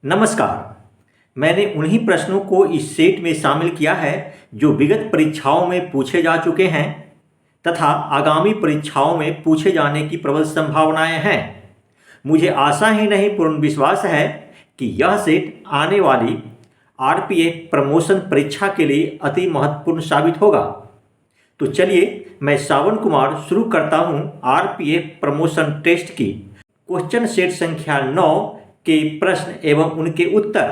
नमस्कार। मैंने उन्हीं प्रश्नों को इस सेट में शामिल किया है जो विगत परीक्षाओं में पूछे जा चुके हैं तथा आगामी परीक्षाओं में पूछे जाने की प्रबल संभावनाएं हैं। मुझे आशा ही नहीं पूर्ण विश्वास है कि यह सेट आने वाली आरपीएफ प्रमोशन परीक्षा के लिए अति महत्वपूर्ण साबित होगा। तो चलिए मैं श्रावण कुमार शुरू करता हूं आरपीएफ प्रमोशन टेस्ट की क्वेश्चन सेट संख्या 9 के प्रश्न एवं उनके उत्तर।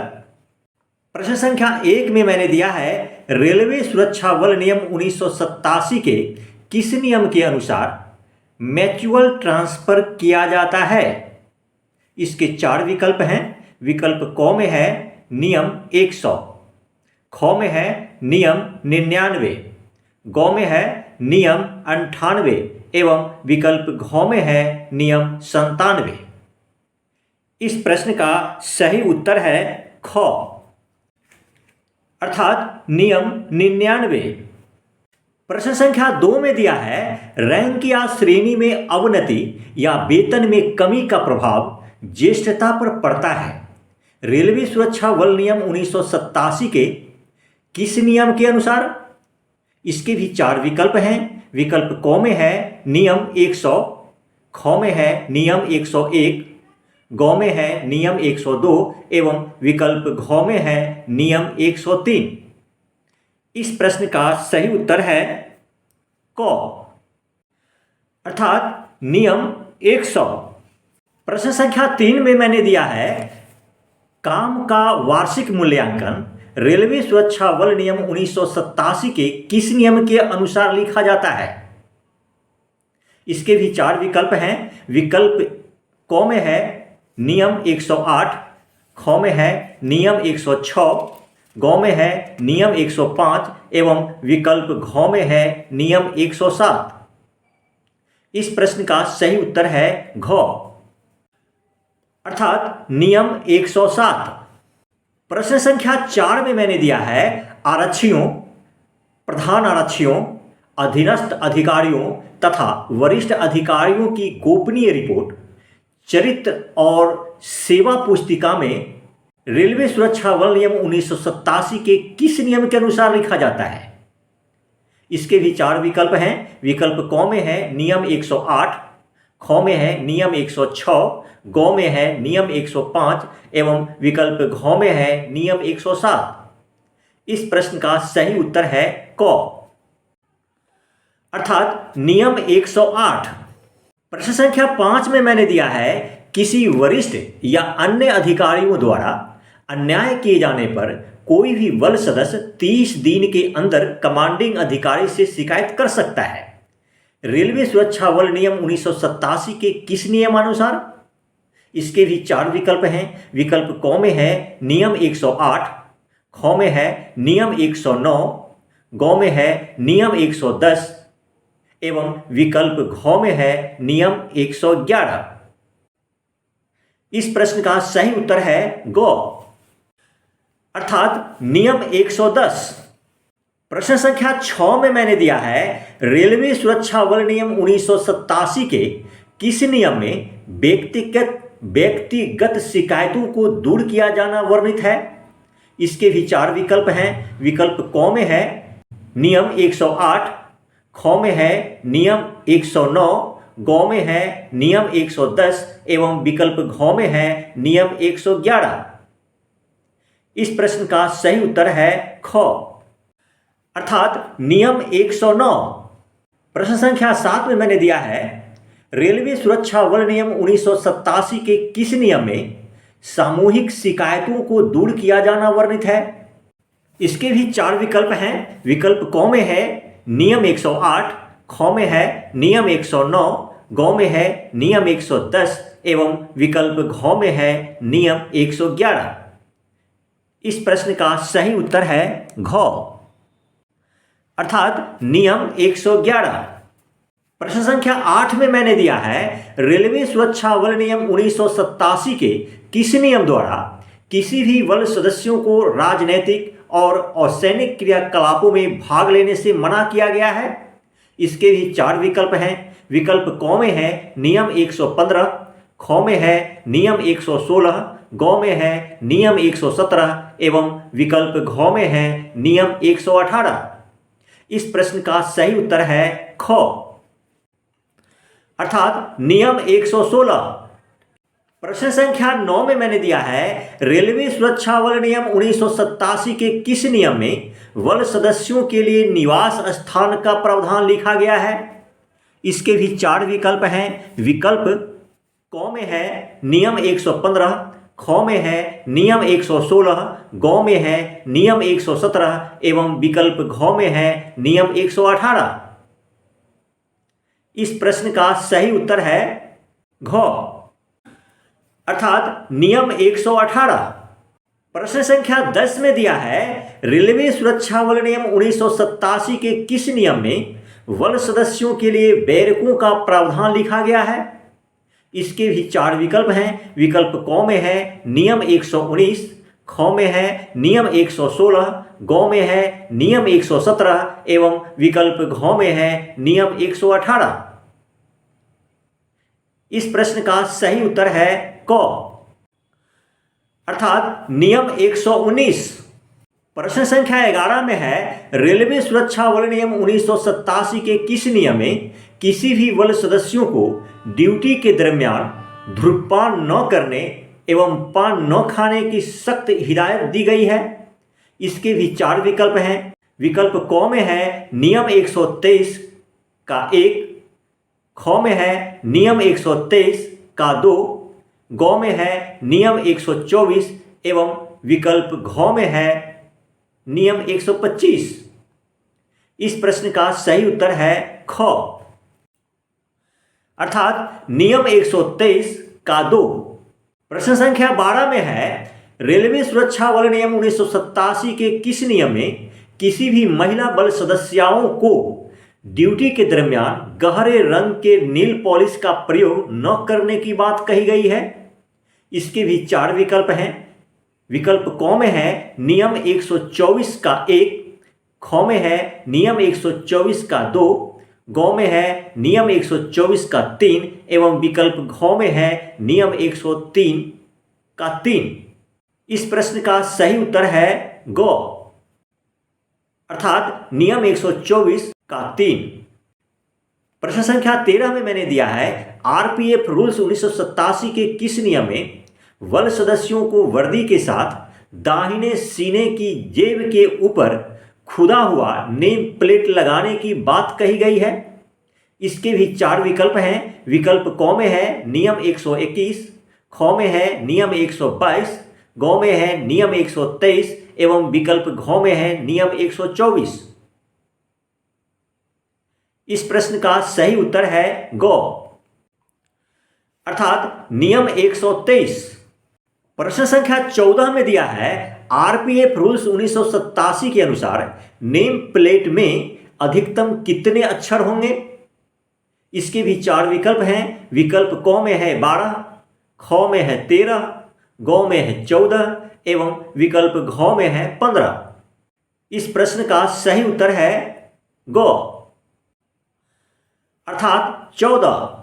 प्रश्न संख्या 1 में मैंने दिया है रेलवे सुरक्षा बल नियम 1987 के किस नियम के अनुसार म्यूचुअल ट्रांसफर किया जाता है। इसके 4 विकल्प हैं। विकल्प क में है नियम 100, ख में है नियम 99, ग में है नियम 98 एवं विकल्प घ में है नियम 97। इस प्रश्न का सही उत्तर है ख अर्थात नियम 99। प्रश्न संख्या 2 में दिया है रैंक या श्रेणी में अवनति या वेतन में कमी का प्रभाव ज्येष्ठता पर पड़ता है। रेलवे सुरक्षा बल नियम 1987 के किस नियम के अनुसार। इसके भी 4 विकल्प हैं। विकल्प क में है नियम 100, ख में है नियम 101, ग में है नियम 102 एवं विकल्प घ में है नियम 103। इस प्रश्न का सही उत्तर है क अर्थात नियम 100। प्रश्न संख्या 3 में मैंने दिया है काम का वार्षिक मूल्यांकन रेलवे सुरक्षा बल नियम 1987 के किस नियम के अनुसार लिखा जाता है। इसके भी 4 विकल्प हैं। विकल्प क में है नियम 108, ख में है नियम 106, ग में है नियम 105 एवं विकल्प घ में है नियम 107। इस प्रश्न का सही उत्तर है घ अर्थात नियम 107। प्रश्न संख्या 4 में मैंने दिया है आरक्षियों, प्रधान आरक्षियों, अधीनस्थ अधिकारियों तथा वरिष्ठ अधिकारियों की गोपनीय रिपोर्ट चरित्र और सेवा पुस्तिका में रेलवे सुरक्षा बल नियम 1987 के किस नियम के अनुसार लिखा जाता है। इसके भी 4 विकल्प हैं। विकल्प क में है नियम 108, ख में है नियम 106, ग में है नियम 105 एवं विकल्प घ में है नियम 107। इस प्रश्न का सही उत्तर है क अर्थात नियम 108। प्रश्न संख्या 5 में मैंने दिया है किसी वरिष्ठ या अन्य अधिकारियों द्वारा अन्याय किए जाने पर कोई भी बल सदस्य 30 दिन के अंदर कमांडिंग अधिकारी से शिकायत कर सकता है। रेलवे सुरक्षा बल नियम 1987 के किस नियमानुसार। इसके भी 4 विकल्प हैं। विकल्प क में है नियम 108, ख में है नियम 109, ग में है नियम 110 एवं विकल्प घ में है नियम 111। इस प्रश्न का सही उत्तर है ग अर्थात नियम 110। प्रश्न संख्या 6 में मैंने दिया है रेलवे सुरक्षा बल नियम 1987 के किस नियम में व्यक्तिगत शिकायतों को दूर किया जाना वर्णित है। इसके भी 4 विकल्प हैं। विकल्प क में है नियम 108, ख में है नियम 109, ग में है नियम 110 एवं विकल्प घ में है नियम 111। इस प्रश्न का सही उत्तर है ख अर्थात नियम 109। प्रश्न संख्या 7 में मैंने दिया है रेलवे सुरक्षा बल नियम 1987 के किस नियम में सामूहिक शिकायतों को दूर किया जाना वर्णित है। इसके भी 4 विकल्प हैं। विकल्प क में है नियम 108, ख में है नियम 109, ग में है नियम 110 एवं विकल्प घ में है नियम 111। इस प्रश्न का सही उत्तर है घ अर्थात नियम 111। प्रश्न संख्या 8 में मैंने दिया है रेलवे सुरक्षा बल नियम 1987 के किस नियम द्वारा किसी भी बल सदस्यों को राजनीतिक और असैनिक क्रियाकलापों में भाग लेने से मना किया गया है। इसके भी 4 विकल्प हैं। विकल्प क में है नियम 115, ख में है नियम 116, गौ में है नियम 117 एवं विकल्प घ में है नियम 118। इस प्रश्न का सही उत्तर है ख, अर्थात नियम 116। प्रश्न संख्या 9 में मैंने दिया है रेलवे सुरक्षा बल नियम 1987 के किस नियम में बल सदस्यों के लिए निवास स्थान का प्रावधान लिखा गया है। इसके भी 4 विकल्प हैं। विकल्प क में है नियम 115, ख में है नियम 116, ग में है नियम 117 एवं विकल्प घ में है नियम 118। इस प्रश्न का सही उत्तर है घ, अर्थात नियम 118। प्रश्न संख्या 10 में दिया है रेलवे सुरक्षा बल नियम 1987 के किस नियम में बल सदस्यों के लिए बैरकों का प्रावधान लिखा गया है। इसके भी 4 विकल्प हैं। विकल्प क में है नियम 119, ख में है नियम 116, ग में है नियम 117 एवं विकल्प घ में है नियम 118। इस प्रश्न का सही उत्तर है क, अर्थात नियम 119। प्रश्न संख्या 11 में है रेलवे सुरक्षा बल नियम 1987 के किस नियम में किसी भी बल सदस्यों को ड्यूटी के दरमियान धूम्रपान न करने एवं पान न खाने की सख्त हिदायत दी गई है। इसके भी 4 विकल्प हैं। विकल्प क में है नियम 123 का 1, ख में है नियम 123 का 2, ग में है नियम 124 एवं विकल्प घ में है नियम 125। इस प्रश्न का सही उत्तर है ख, अर्थात नियम 123 का 2। प्रश्न संख्या 12 में है रेलवे सुरक्षा बल नियम 1987 के किस नियम में किसी भी महिला बल सदस्याओं को ड्यूटी के दरमियान गहरे रंग के नील पॉलिश का प्रयोग न करने की बात कही गई है। इसके भी 4 विकल्प हैं। विकल्प क में है नियम 124 का 1, ख में है नियम 124 का 2, ग में है नियम 124 का 3 एवं विकल्प घ में है नियम 103 का 3। इस प्रश्न का सही उत्तर है ग, अर्थात नियम 124 का 3। प्रश्न संख्या 13 में मैंने दिया है आरपीएफ रूल्स 1987 के किस नियम में बल सदस्यों को वर्दी के साथ दाहिने सीने की जेब के ऊपर खुदा हुआ नेम प्लेट लगाने की बात कही गई है। इसके भी 4 विकल्प हैं। विकल्प क में है नियम 121, ख में है नियम 122, ग में है नियम 123 एवं विकल्प घ में है नियम 124। इस प्रश्न का सही उत्तर है ग, अर्थात नियम 123। प्रश्न संख्या 14 में दिया है आरपीएफ रूल्स 1987 के अनुसार नेम प्लेट में अधिकतम कितने अक्षर होंगे। इसके भी 4 विकल्प हैं। विकल्प क में है 12, ख में है 13, ग में है 14 एवं विकल्प घ में है 15। इस प्रश्न का सही उत्तर है ग, अर्थात 14।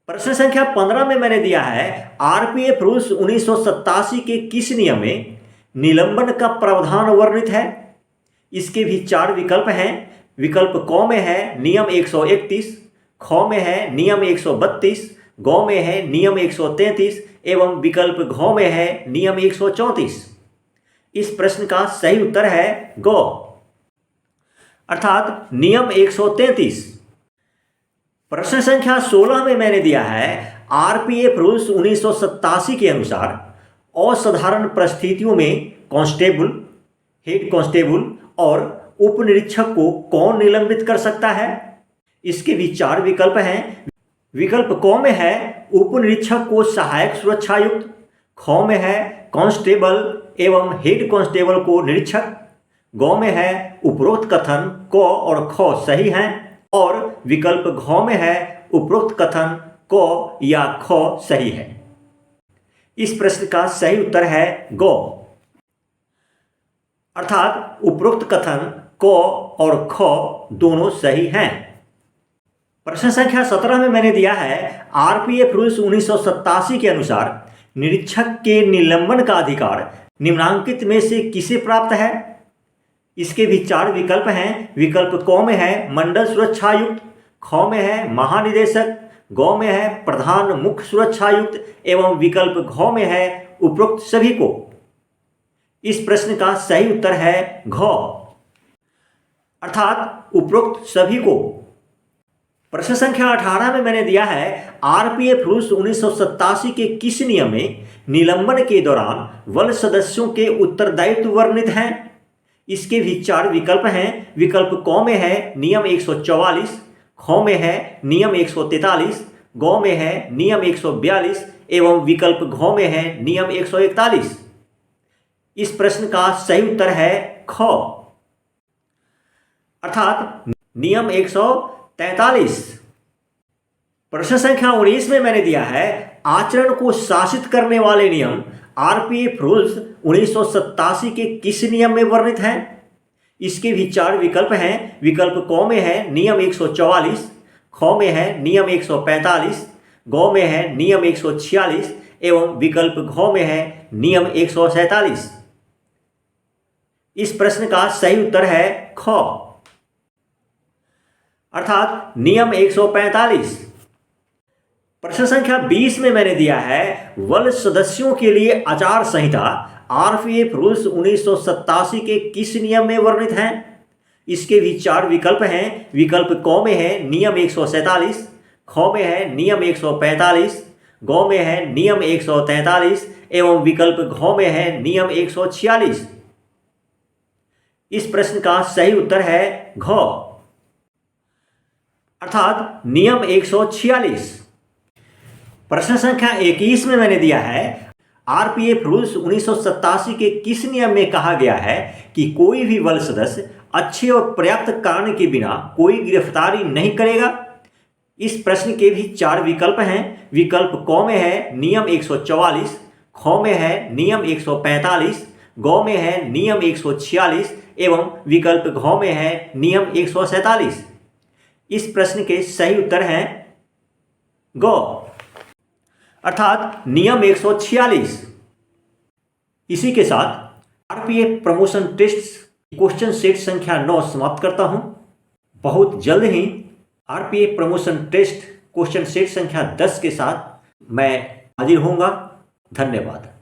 प्रश्न संख्या 15 में मैंने दिया है आरपीएफ रूल्स 1987 के किस नियम में निलंबन का प्रावधान वर्णित है। इसके भी 4 विकल्प हैं। विकल्प क में है नियम 131, ख में है नियम 132, ग में है नियम 133 एवं विकल्प घ में है नियम 134। इस प्रश्न का सही उत्तर है ग, अर्थात नियम 133। प्रश्न संख्या 16 में मैंने दिया है आरपीएफ रूल्स 1987 के अनुसार असाधारण परिस्थितियों में कांस्टेबल, हेड कांस्टेबल और उप निरीक्षक को कौन निलंबित कर सकता है। इसके भी 4 विकल्प हैं। विकल्प क में है उप निरीक्षक को सहायक सुरक्षायुक्त, ख में है कांस्टेबल एवं हेड कांस्टेबल को निरीक्षक, ग में है उपरोक्त कथन क और ख सही हैं और विकल्प घ में है उपरोक्त कथन क या ख सही है। इस प्रश्न का सही उत्तर है ग, अर्थात उपरोक्त कथन क और ख दोनों सही हैं। प्रश्न संख्या 17 में मैंने दिया है आरपीएफ रूल्स 1987 के अनुसार निरीक्षक के निलंबन का अधिकार निम्नांकित में से किसे प्राप्त है? इसके भी 4 विकल्प हैं। विकल्प क में है मंडल सुरक्षा आयुक्त, ख में है महानिदेशक, ग में है प्रधान मुख्य सुरक्षा आयुक्त एवं विकल्प घ में है उपरोक्त सभी को। इस प्रश्न का सही उत्तर है घ, अर्थात उपरोक्त सभी को। प्रश्न संख्या 18 में मैंने दिया है आरपीएफ रूल्स 1987 के किस नियम में निलंबन के दौरान बल सदस्यों के उत्तरदायित्व वर्णित हैं? इसके भी 4 विकल्प हैं। विकल्प क में है नियम 144, ख में है नियम 143, ग में है नियम 142 एवं विकल्प घ में है नियम 141। इस प्रश्न का सही उत्तर है ख, अर्थात नियम 143। प्रश्न संख्या 19 में मैंने दिया है आचरण को शासित करने वाले नियम आरपीएफ रूल्स 1987 के किस नियम में वर्णित हैं? इसके भी 4 विकल्प हैं। विकल्प क में है नियम 144, ख में है नियम 145, ग में है नियम 146 एवं विकल्प घ में है नियम 147। इस प्रश्न का सही उत्तर है ख, अर्थात नियम 145। प्रश्न संख्या 20 में मैंने दिया है बल सदस्यों के लिए आचार संहिता आरपीएफ रूल्स 1987 के किस नियम में वर्णित हैं? इसके भी 4 विकल्प हैं। विकल्प क में है नियम 147, ख में है नियम 145, ग में है नियम 143 एवं विकल्प घ में है नियम 146। इस प्रश्न का सही उत्तर है घ, अर्थात नियम 146। प्रश्न संख्या 21 में मैंने दिया है आरपीएफ रूल्स 1987 के किस नियम में कहा गया है कि कोई भी बल सदस्य अच्छे और पर्याप्त कारण के बिना कोई गिरफ्तारी नहीं करेगा? इस प्रश्न के भी 4 विकल्प हैं। विकल्प क में है नियम 144, ख में है नियम 145, ग में है नियम 146 एवं विकल्प घ में है नियम 147। इस प्रश्न के सही उत्तर हैं ग, अर्थात नियम 146। इसी के साथ RPF promotion test question set संख्या 9 समाप्त करता हूं। बहुत जल्द ही RPF promotion test question set संख्या 10 के साथ मैं हाजिर होऊंगा। धन्यवाद।